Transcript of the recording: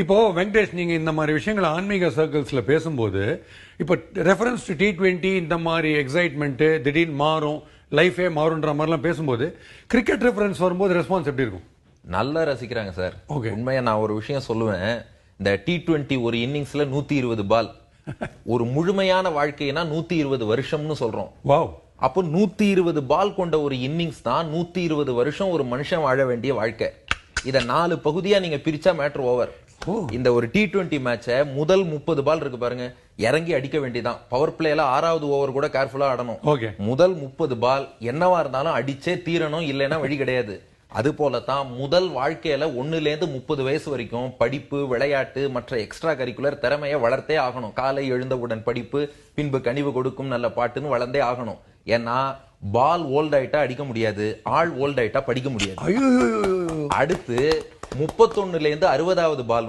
இப்போ வெங்கடேஷ், நீங்க இந்த மாதிரி விஷயங்கள் ஆன்மீக சர்க்கிள்ஸ்ல பேசும்போது, இப்போ ரெஃபரன்ஸ் டு T20 இந்த மாதிரி எக்ஸைட்மெண்ட் திடீர்னு மாறும், லைஃபே மாறும்ன்ற மாதிரிலாம் பேசும்போது, கிரிக்கெட் ரெஃபரன்ஸ் வரும்போது ரெஸ்பான்ஸ் எப்படி இருக்கும்? நல்லா ரசிக்கிறாங்க சார். Okay. உண்மையா நான் ஒரு விஷயம் சொல்லுவேன். இந்த T20 ஒரு இன்னிங்ஸ்ல 120 பால். ஒரு முழுமையான வாழ்க்கைனா 120 வருஷம்னு சொல்றோம். வாவ். அப்போ 120 பால் கொண்ட ஒரு இன்னிங்ஸ் தான் 120 வருஷம் ஒரு மனுஷன் வாழ வேண்டிய வாழ்க்கை. இத 4 பகுதியா நீங்க பிரிச்சா மேட்டர் ஓவர். இந்த ஒரு T20 மேட்சை முதல் 30 பால் இருக்கு பாருங்க, இறங்கி அடிக்க வேண்டியதான். பவர் பிளேல 6வது ஓவர் கூட கேர்ஃபுல்லா ஆடணும். Okay. முதல் 30 பால் என்னவா இருந்தாலும் அடிச்சே தீரணும், இல்லைன்னா வழி கிடையாது. அது போலதான் முதல் வாழ்க்கையில 1ல இருந்து 30 வயசு வரைக்கும் படிப்பு, விளையாட்டு, மற்ற எக்ஸ்ட்ரா கரிக்குலர் திறமையை வளர்த்தே ஆகணும். காலை எழுந்தவுடன் படிப்பு, பின்பு கனிவு கொடுக்கும் நல்ல பாட்டுன்னு வளர்ந்தே ஆகணும். ஏன்னா பால் ஓல்ட் ஆயிட்டா அடிக்க முடியாது, ஆள் ஓல்ட் ஆயிட்டா படிக்க முடியாது. ஐயோ. அடுத்து 31ல இருந்து 60வது பால் வரை